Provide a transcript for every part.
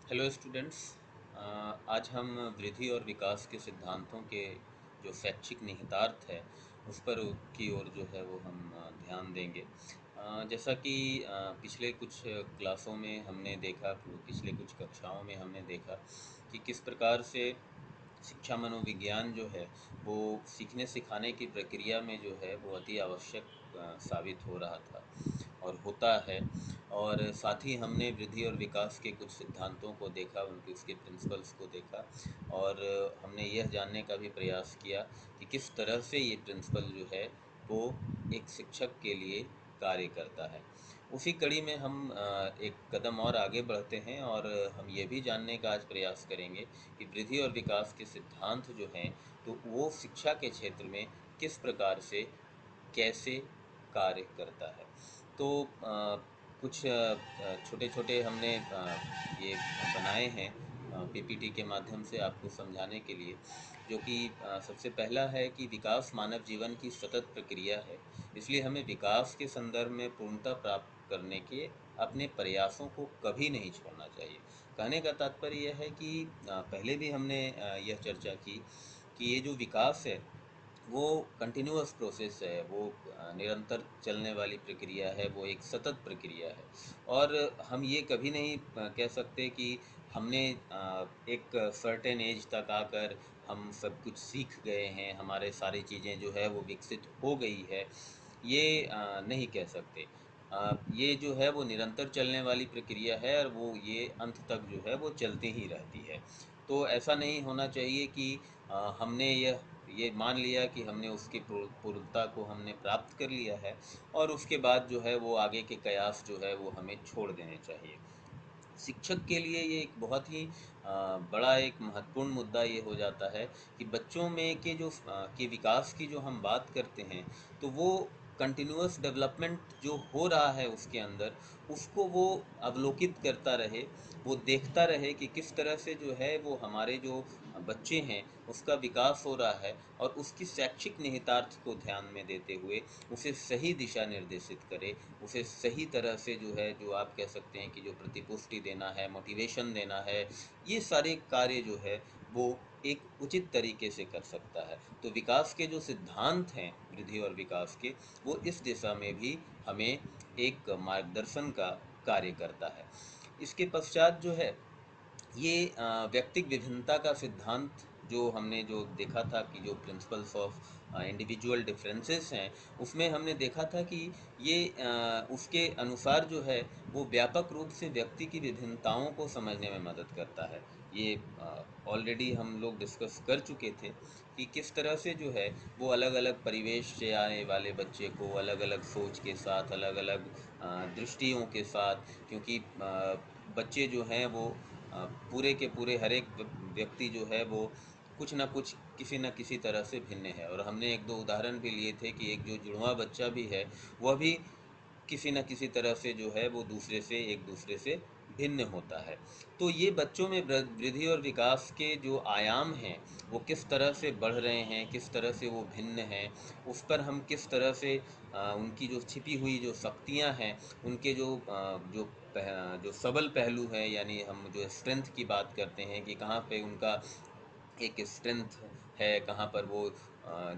Hello students. आज हम वृद्धि और विकास के सिद्धांतों के जो शैक्षिक निहितार्थ है उस पर की ओर जो है वो हम ध्यान देंगे। जैसा कि पिछले कुछ क्लासों में हमने देखा, पिछले कुछ कक्षाओं में हमने देखा कि किस प्रकार से शिक्षा मनोविज्ञान जो है वो सीखने सिखाने की प्रक्रिया में जो है वो अति आवश्यक साबित हो रहा था और होता है। और साथ ही हमने वृद्धि और विकास के कुछ सिद्धांतों को देखा, उनके उसके प्रिंसिपल्स को देखा और हमने यह जानने का भी प्रयास किया कि किस तरह से ये प्रिंसिपल जो है वो एक शिक्षक के लिए कार्य करता है। उसी कड़ी में हम एक कदम और आगे बढ़ते हैं और हम ये भी जानने का आज प्रयास करेंगे कि वृद्धि और विकास के सिद्धांत जो हैं तो वो शिक्षा के क्षेत्र में किस प्रकार से कैसे कार्य करता है। तो कुछ छोटे छोटे हमने ये बनाए हैं पीपीटी के माध्यम से आपको समझाने के लिए, जो कि सबसे पहला है कि विकास मानव जीवन की सतत प्रक्रिया है, इसलिए हमें विकास के संदर्भ में पूर्णता प्राप्त करने के अपने प्रयासों को कभी नहीं छोड़ना चाहिए। कहने का तात्पर्य यह है कि पहले भी हमने यह चर्चा की कि ये जो विकास है वो कंटिन्यूअस प्रोसेस है, वो निरंतर चलने वाली प्रक्रिया है, वो एक सतत प्रक्रिया है। और हम ये कभी नहीं कह सकते कि हमने एक सर्टेन एज तक आकर हम सब कुछ सीख गए हैं, हमारे सारी चीज़ें जो है वो विकसित हो गई है, ये नहीं कह सकते। ये जो है वो निरंतर चलने वाली प्रक्रिया है और वो ये अंत तक जो है वो चलती ही रहती है। तो ऐसा नहीं होना चाहिए कि हमने ये मान लिया कि हमने उसकी पूर्णता को हमने प्राप्त कर लिया है और उसके बाद जो है वो आगे के कयास जो है वो हमें छोड़ देने चाहिए। शिक्षक के लिए ये एक बहुत ही बड़ा एक महत्वपूर्ण मुद्दा ये हो जाता है कि बच्चों में के विकास की जो हम बात करते हैं तो वो कंटिन्यूअस डेवलपमेंट जो हो रहा है उसके अंदर, उसको वो अवलोकित करता रहे, वो देखता रहे कि किस तरह से जो है वो हमारे जो बच्चे हैं उसका विकास हो रहा है और उसकी शैक्षिक निहितार्थ को ध्यान में देते हुए उसे सही दिशा निर्देशित करे, उसे सही तरह से जो है, जो आप कह सकते हैं कि जो प्रतिपुष्टि देना है, मोटिवेशन देना है, ये सारे कार्य जो है वो एक उचित तरीके से कर सकता है। तो विकास के जो सिद्धांत हैं वृद्धि और विकास के, वो इस दिशा में भी हमें एक मार्गदर्शन का कार्य करता है। इसके पश्चात जो है ये व्यक्तिक विभिन्नता का सिद्धांत जो हमने जो देखा था कि जो प्रिंसिपल्स ऑफ इंडिविजुअल डिफरेंसेस हैं, उसमें हमने देखा था कि ये उसके अनुसार जो है वो व्यापक रूप से व्यक्ति की विभिन्नताओं को समझने में मदद करता है। ये ऑलरेडी हम लोग डिस्कस कर चुके थे कि किस तरह से जो है वो अलग अलग परिवेश से आने वाले बच्चे को अलग अलग सोच के साथ, अलग अलग दृष्टियों के साथ, क्योंकि बच्चे जो हैं वो पूरे के पूरे हर एक व्यक्ति जो है वो कुछ ना कुछ किसी न किसी तरह से भिन्न है। और हमने एक दो उदाहरण भी लिए थे कि एक जो जुड़वा बच्चा भी है वह भी किसी न किसी तरह से जो है वो एक दूसरे से भिन्न होता है। तो ये बच्चों में वृद्धि और विकास के जो आयाम हैं वो किस तरह से बढ़ रहे हैं, किस तरह से वो भिन्न हैं, उस पर हम किस तरह से उनकी जो छिपी हुई जो शक्तियाँ हैं, उनके जो सबल पहलू हैं, यानी हम जो स्ट्रेंथ की बात करते हैं कि कहाँ पे उनका एक स्ट्रेंथ है, कहाँ पर वो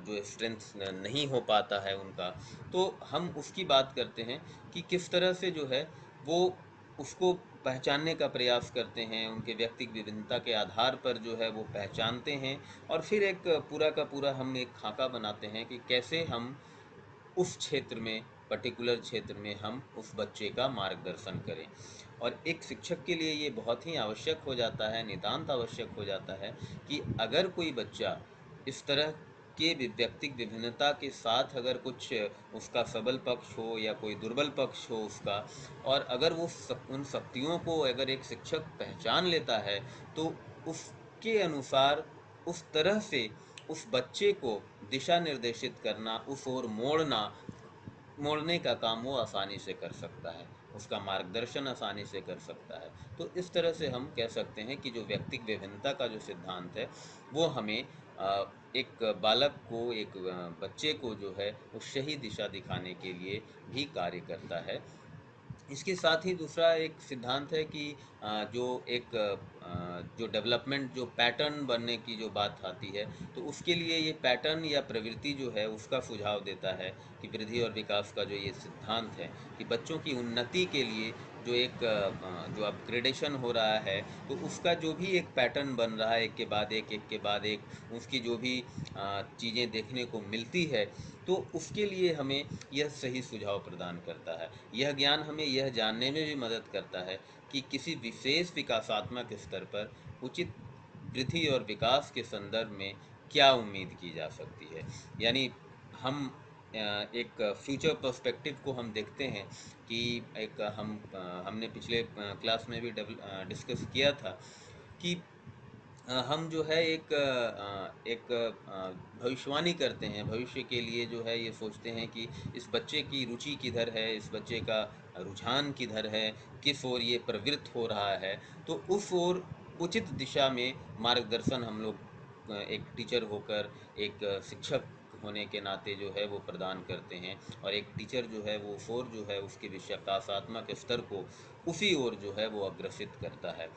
जो स्ट्रेंथ नहीं हो पाता है उनका, तो हम उसकी बात करते हैं कि किस तरह से जो है वो उसको पहचानने का प्रयास करते हैं, उनके व्यक्तिगत विभिन्नता के आधार पर जो है वो पहचानते हैं और फिर एक पूरा का पूरा हम एक खाका बनाते हैं कि कैसे हम उस क्षेत्र में, पर्टिकुलर क्षेत्र में हम उस बच्चे का मार्गदर्शन करें। और एक शिक्षक के लिए ये बहुत ही आवश्यक हो जाता है, नितांत आवश्यक हो जाता है कि अगर कोई बच्चा इस तरह के व्यक्तिक विभिन्नता के साथ अगर कुछ उसका सबल पक्ष हो या कोई दुर्बल पक्ष हो उसका, और अगर उन शक्तियों को अगर एक शिक्षक पहचान लेता है तो उसके अनुसार उस तरह से उस बच्चे को दिशा निर्देशित करना, उस ओर मोड़ने का काम वो आसानी से कर सकता है, उसका मार्गदर्शन आसानी से कर सकता है। तो इस तरह से हम कह सकते हैं कि जो व्यक्तिक विभिन्नता का जो सिद्धांत है वो हमें एक बालक को, एक बच्चे को जो है वो सही दिशा दिखाने के लिए भी कार्य करता है। इसके साथ ही दूसरा एक सिद्धांत है कि जो डेवलपमेंट जो पैटर्न बनने की जो बात आती है, तो उसके लिए ये पैटर्न या प्रवृत्ति जो है उसका सुझाव देता है कि वृद्धि और विकास का जो ये सिद्धांत है कि बच्चों की उन्नति के लिए जो अपग्रेडेशन हो रहा है, तो उसका जो भी एक पैटर्न बन रहा है, एक के बाद एक उसकी जो भी चीज़ें देखने को मिलती है, तो उसके लिए हमें यह सही सुझाव प्रदान करता है। यह ज्ञान हमें यह जानने में भी मदद करता है कि किसी विशेष विकासात्मक स्तर पर उचित वृद्धि और विकास के संदर्भ में क्या उम्मीद की जा सकती है। यानी हम एक फ्यूचर पर्सपेक्टिव को हम देखते हैं कि हमने पिछले क्लास में भी डिस्कस किया था कि हम जो है भविष्यवाणी करते हैं, भविष्य के लिए जो है ये सोचते हैं कि इस बच्चे की रुचि किधर है, इस बच्चे का रुझान किधर है, किस ओर ये प्रवृत्त हो रहा है, तो उस ओर उचित दिशा में मार्गदर्शन हम लोग एक टीचर होकर, एक शिक्षक होने के नाते जो है वो प्रदान करते हैं। और एक टीचर जो है वो उस ओर जो है उसके विकासात्मक स्तर को उसी ओर जो है वो अग्रसित करता है।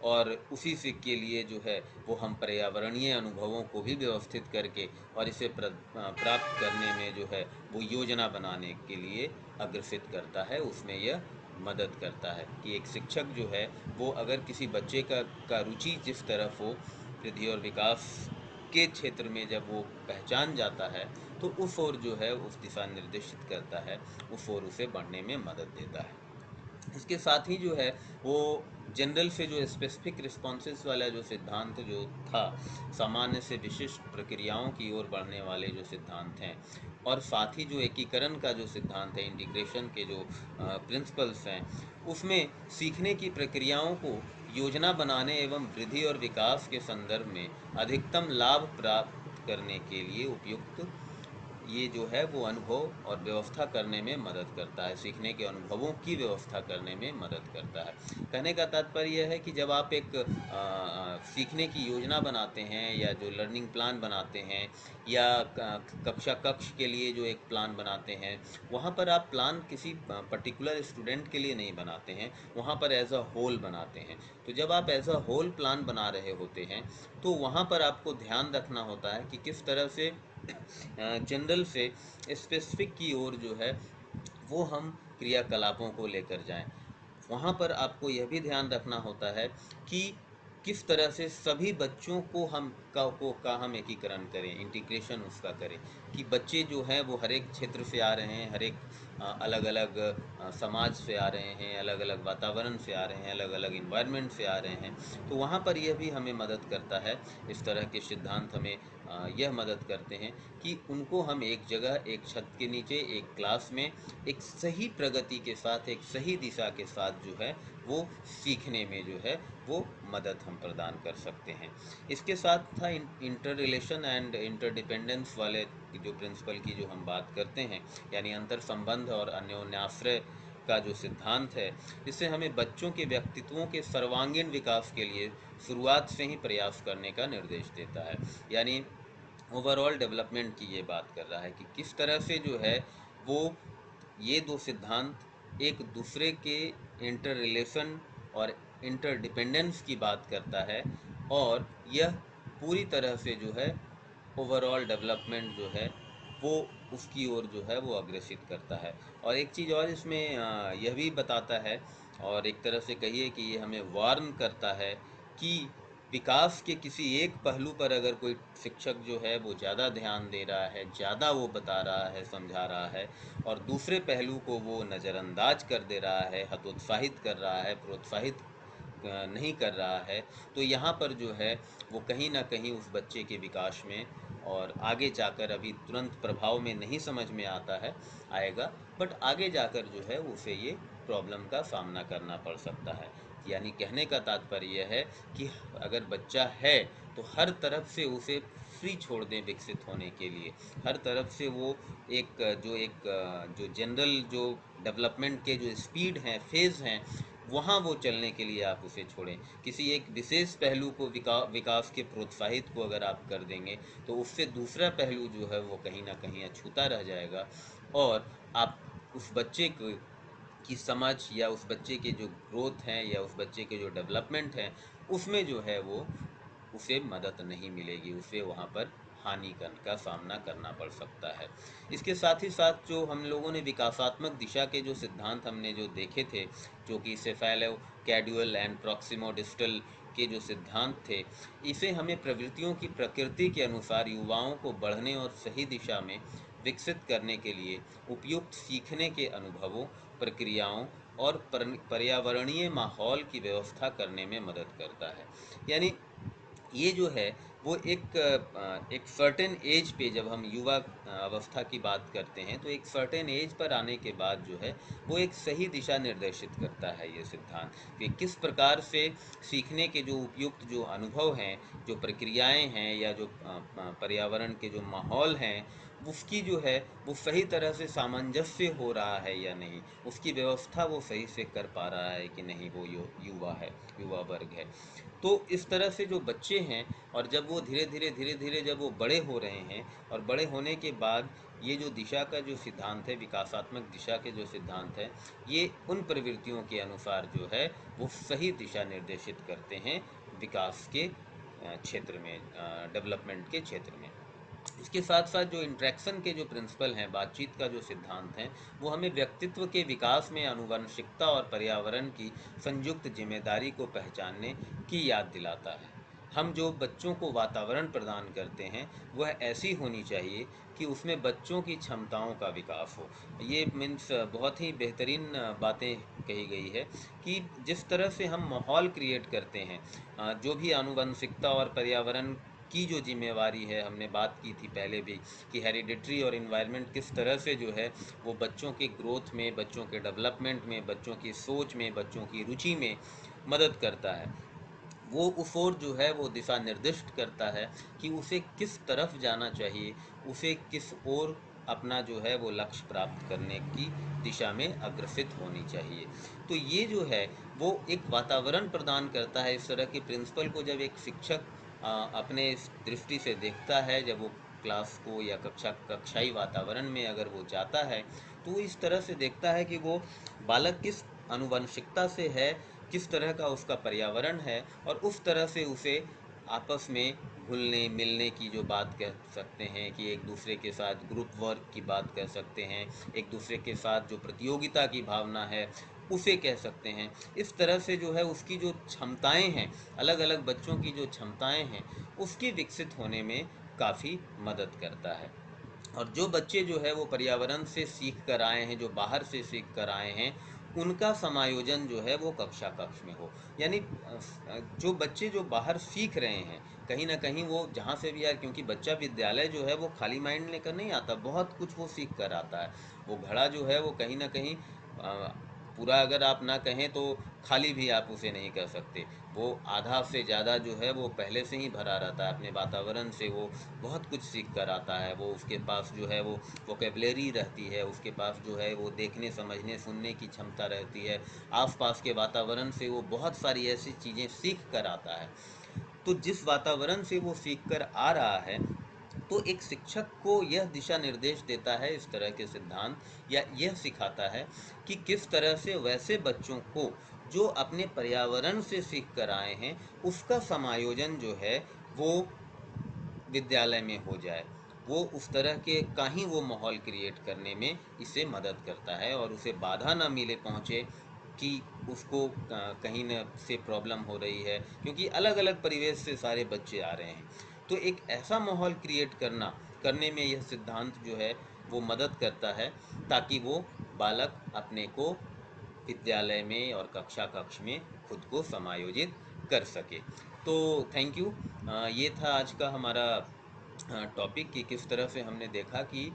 और उसी से के लिए जो है वो हम पर्यावरणीय अनुभवों को भी व्यवस्थित करके और इसे प्राप्त करने में जो है वो योजना बनाने के लिए अग्रसित करता है, उसमें यह मदद करता है कि एक शिक्षक जो है वो अगर किसी बच्चे का रुचि जिस तरफ हो, वृद्धि और विकास के क्षेत्र में जब वो पहचान जाता है, तो उस ओर जो है उस दिशा निर्देशित करता है, उस ओर उसे बढ़ने में मदद देता है। इसके साथ ही जो है वो जनरल से जो स्पेसिफिक रिस्पॉन्सेस वाला जो सिद्धांत जो था, सामान्य से विशिष्ट प्रक्रियाओं की ओर बढ़ने वाले जो सिद्धांत हैं, और साथ ही जो एकीकरण का जो सिद्धांत है, इंटीग्रेशन के जो प्रिंसिपल्स हैं, उसमें सीखने की प्रक्रियाओं को योजना बनाने एवं वृद्धि और विकास के संदर्भ में अधिकतम लाभ प्राप्त करने के लिए उपयुक्त ये जो है वो अनुभव और व्यवस्था करने में मदद करता है, सीखने के अनुभवों की व्यवस्था करने में मदद करता है। कहने का तात्पर्य यह है कि जब आप एक सीखने की योजना बनाते हैं या जो लर्निंग प्लान बनाते हैं या कक्षा कक्ष के लिए जो एक प्लान बनाते हैं, वहाँ पर आप प्लान किसी पर्टिकुलर स्टूडेंट के लिए नहीं बनाते हैं, वहाँ पर एज अ होल बनाते हैं। तो जब आप एज अ होल प्लान बना रहे होते हैं, तो वहाँ पर आपको ध्यान रखना होता है कि किस तरह से जनरल से स्पेसिफिक की ओर जो है वो हम क्रियाकलापों को लेकर जाएं। वहाँ पर आपको यह भी ध्यान रखना होता है कि किस तरह से सभी बच्चों को हम एकीकरण करें, इंटीग्रेशन उसका करें कि बच्चे जो हैं वो हर एक क्षेत्र से आ रहे हैं, हर एक अलग अलग समाज से आ रहे हैं, अलग अलग वातावरण से आ रहे हैं, अलग अलग इन्वायरमेंट से आ रहे हैं। तो वहाँ पर यह भी हमें मदद करता है, इस तरह के सिद्धांत हमें यह मदद करते हैं कि उनको हम एक जगह, एक छत के नीचे, एक क्लास में एक सही प्रगति के साथ, एक सही दिशा के साथ जो है वो सीखने में जो है वो मदद हम प्रदान कर सकते हैं। इसके साथ था इंटर रिलेशन एंड इंटरडिपेंडेंस वाले जो प्रिंसिपल की जो हम बात करते हैं, यानी अंतर संबंध और अन्योन्याश्रय का जो सिद्धांत है, इससे हमें बच्चों के व्यक्तित्वों के सर्वांगीण विकास के लिए शुरुआत से ही प्रयास करने का निर्देश देता है। यानी ओवरऑल डेवलपमेंट की ये बात कर रहा है कि किस तरह से जो है वो ये दो सिद्धांत एक दूसरे के इंटर रिलेशन और इंटरडिपेंडेंस की बात करता है, और यह पूरी तरह से जो है ओवरऑल डेवलपमेंट जो है वो उसकी ओर जो है वो अग्रसित करता है। और एक चीज़ और इसमें यह भी बताता है, और एक तरह से कहिए कि ये हमें वार्न करता है कि विकास के किसी एक पहलू पर अगर कोई शिक्षक जो है वो ज़्यादा ध्यान दे रहा है, ज़्यादा वो बता रहा है, समझा रहा है, और दूसरे पहलू को वो नज़रअंदाज कर दे रहा है, हतोत्साहित कर रहा है, प्रोत्साहित नहीं कर रहा है, तो यहाँ पर जो है वो कहीं ना कहीं उस बच्चे के विकास में, और आगे जाकर अभी तुरंत प्रभाव में नहीं समझ में आता है, आएगा, बट आगे जाकर जो है उसे ये प्रॉब्लम का सामना करना पड़ सकता है। यानी कहने का तात्पर्य यह है कि अगर बच्चा है तो हर तरफ से उसे फ्री छोड़ दें विकसित होने के लिए, हर तरफ से वो जो जनरल जो डेवलपमेंट के जो स्पीड हैं, फेज़ हैं, वहाँ वो चलने के लिए आप उसे छोड़ें। किसी एक विशेष पहलू को विकास के प्रोत्साहित को अगर आप कर देंगे, तो उससे दूसरा पहलू जो है वो कहीं ना कहीं अछूता रह जाएगा, और आप उस बच्चे को की समझ या उस बच्चे के जो ग्रोथ हैं या उस बच्चे के जो डेवलपमेंट हैं, उसमें जो है वो उसे मदद नहीं मिलेगी, उसे वहाँ पर हानि का सामना करना पड़ सकता है। इसके साथ ही साथ जो हम लोगों ने विकासात्मक दिशा के जो सिद्धांत हमने जो देखे थे, जो कि सेफेलो कैडुअल एंड प्रॉक्सिमो डिस्टल के जो सिद्धांत थे, इसे हमें प्रवृत्तियों की प्रकृति के अनुसार युवाओं को बढ़ने और सही दिशा में विकसित करने के लिए उपयुक्त सीखने के अनुभवों, प्रक्रियाओं और पर्यावरणीय माहौल की व्यवस्था करने में मदद करता है। यानी ये जो है वो एक सर्टेन एज पे, जब हम युवा अवस्था की बात करते हैं, तो एक सर्टेन एज पर आने के बाद जो है वो एक सही दिशा निर्देशित करता है ये सिद्धांत, कि किस प्रकार से सीखने के जो उपयुक्त जो अनुभव हैं, जो प्रक्रियाएं हैं या जो पर्यावरण के जो माहौल हैं, उसकी जो है वो सही तरह से सामंजस्य हो रहा है या नहीं, उसकी व्यवस्था वो सही से कर पा रहा है कि नहीं, वो युवा है, युवा वर्ग है। तो इस तरह से जो बच्चे हैं, और जब वो धीरे धीरे जब वो बड़े हो रहे हैं, और बड़े होने के बाद ये जो दिशा का जो सिद्धांत है, विकासात्मक दिशा के जो सिद्धांत है, ये उन प्रवृत्तियों के अनुसार जो है वो सही दिशा निर्देशित करते हैं विकास के क्षेत्र में, डेवलपमेंट के क्षेत्र में। इसके साथ साथ जो इंट्रैक्शन के जो प्रिंसिपल हैं, बातचीत का जो सिद्धांत हैं, वो हमें व्यक्तित्व के विकास में आनुवंशिकता और पर्यावरण की संयुक्त जिम्मेदारी को पहचानने की याद दिलाता है। हम जो बच्चों को वातावरण प्रदान करते हैं, वह ऐसी होनी चाहिए कि उसमें बच्चों की क्षमताओं का विकास हो। ये मीन्स बहुत ही बेहतरीन बातें कही गई है कि जिस तरह से हम माहौल क्रिएट करते हैं, जो भी आनुवंशिकता और पर्यावरण की जो जिम्मेवारी है, हमने बात की थी पहले भी, कि हेरिडिटरी और इन्वायरमेंट किस तरह से जो है वो बच्चों के ग्रोथ में, बच्चों के डेवलपमेंट में, बच्चों की सोच में, बच्चों की रुचि में मदद करता है। वो उस ओर जो है वो दिशा निर्दिष्ट करता है कि उसे किस तरफ जाना चाहिए, उसे किस ओर अपना जो है वो लक्ष्य प्राप्त करने की दिशा में अग्रसित होनी चाहिए। तो ये जो है वो एक वातावरण प्रदान करता है। इस तरह के प्रिंसिपल को जब एक शिक्षक अपने इस दृष्टि से देखता है, जब वो क्लास को या कक्षाई वातावरण में अगर वो जाता है, तो वो इस तरह से देखता है कि वो बालक किस आनुवंशिकता से है, किस तरह का उसका पर्यावरण है, और उस तरह से उसे आपस में घुलने मिलने की जो बात कह सकते हैं, कि एक दूसरे के साथ ग्रुप वर्क की बात कह सकते हैं, एक दूसरे के साथ जो प्रतियोगिता की भावना है उसे कह सकते हैं। इस तरह से जो है उसकी जो क्षमताएं हैं, अलग अलग बच्चों की जो क्षमताएं हैं, उसके विकसित होने में काफ़ी मदद करता है। और जो बच्चे जो है वो पर्यावरण से सीख कर आए हैं, जो बाहर से सीख कर आए हैं, उनका समायोजन जो है वो कक्षा कक्ष में हो। यानी जो बच्चे जो बाहर सीख रहे हैं, कहीं ना कहीं वो जहाँ से भी आए, क्योंकि बच्चा विद्यालय जो है वो खाली माइंड लेकर नहीं आता, बहुत कुछ वो सीख कर आता है। वो घड़ा जो है वो कहीं ना कहीं पूरा अगर आप ना कहें तो खाली भी आप उसे नहीं कर सकते। वो आधा से ज़्यादा जो है वो पहले से ही भरा रहता है, अपने वातावरण से वो बहुत कुछ सीख कर आता है। वो उसके पास जो है वो वोकेबलरी रहती है, उसके पास जो है वो देखने समझने सुनने की क्षमता रहती है, आसपास के वातावरण से वो बहुत सारी ऐसी चीज़ें सीख कर आता है। तो जिस वातावरण से वो सीख कर आ रहा है, तो एक शिक्षक को यह दिशा निर्देश देता है, इस तरह के सिद्धांत, या यह सिखाता है कि किस तरह से वैसे बच्चों को जो अपने पर्यावरण से सीख कर आए हैं, उसका समायोजन जो है वो विद्यालय में हो जाए। वो उस तरह के का ही वो माहौल क्रिएट करने में इसे मदद करता है, और उसे बाधा ना मिले पहुँचे कि उसको कहीं न से प्रॉब्लम हो रही है, क्योंकि अलग अलग परिवेश से सारे बच्चे आ रहे हैं। तो एक ऐसा माहौल क्रिएट करने में यह सिद्धांत जो है वो मदद करता है, ताकि वो बालक अपने को विद्यालय में और कक्षा कक्ष में खुद को समायोजित कर सके। तो थैंक यू। ये था आज का हमारा टॉपिक, कि किस तरह से हमने देखा कि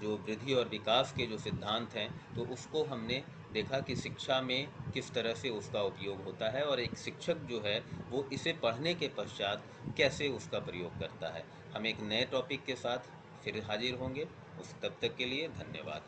जो वृद्धि और विकास के जो सिद्धांत हैं, तो उसको हमने देखा कि शिक्षा में किस तरह से उसका उपयोग होता है, और एक शिक्षक जो है वो इसे पढ़ने के पश्चात कैसे उसका प्रयोग करता है। हम एक नए टॉपिक के साथ फिर हाजिर होंगे। उस तब तक के लिए धन्यवाद।